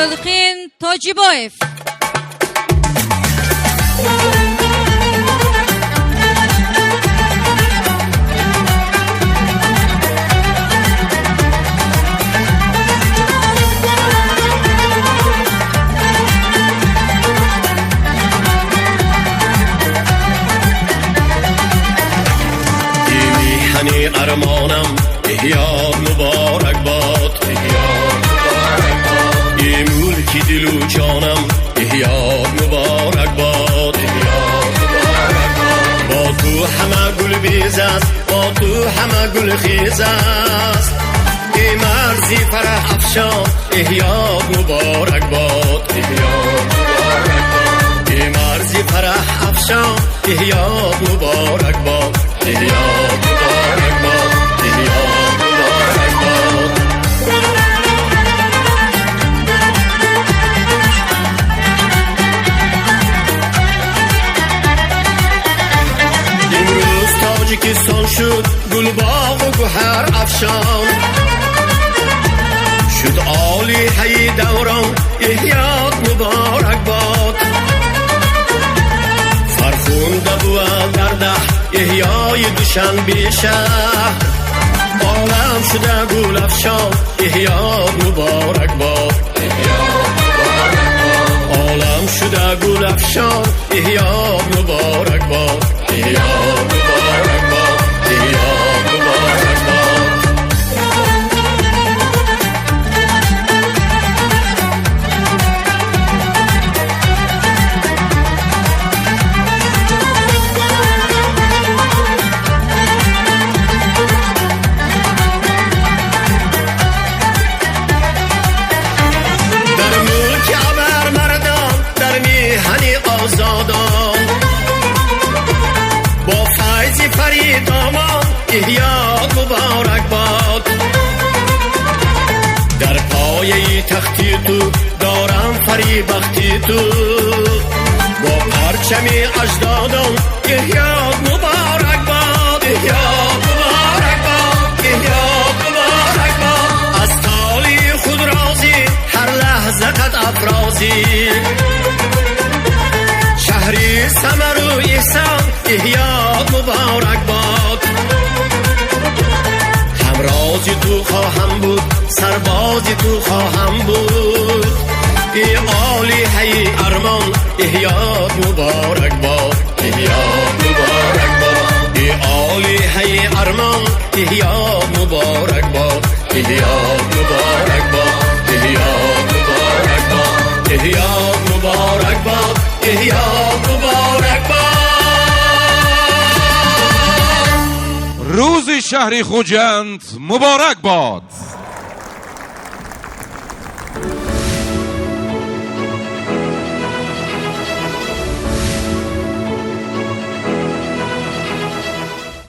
Elxin Tojiboyev. ارمانم احیاد مبارک باد، احیاد مبارک باد. ای ملکی دل و جانم احیاد مبارک باد، احیاد مبارک باد. با تو همه گل بیز است، با تو همه گل خیز است. ای مرزی فرح افشان احیاد مبارک باد، احیاد مبارک باد. ای مرزی فرح افشان احیاد مبارک باد، احیاد مبارک باد، احیاد مبارک باد. امروز تاجیکستان شد گل باغ و گوهر افشان، شد عالی حی دوران احیاد مبارک باد. فرخونده بود در ده احیای دوشنبه شهر، عالم شده گل افشان احیاد مبارک باد، احیاد مبارک باد. عالم شده گل افشان احیاد مبارک باد، احیاد مبارک باد، احیاد مبارک باد. با فیض فرید آمان احیاد مبارک باد. در پایه تختی تو دارم فریبختی تو، با پرچم اجدادان احیاد مبارک باد، احیاد مبارک باد، احیاد مبارک باد. از تالی خود رازی هر لحظه قد افرازی، شهری سمر و احسان احیاد مبارک باد. همرازی تو خواهم بود، سربازی تو خواهم بود. ای عالی حی ارمان احیاد مبارک باد، احیاد مبارک باد. ای عالی حی ارمان احیاد مبارک باد، احیاد مبارک باد، احیاد مبارک باد، احیاد مبارک باد، احیاد مبارک باد. روز شهر خوجند مبارک باد.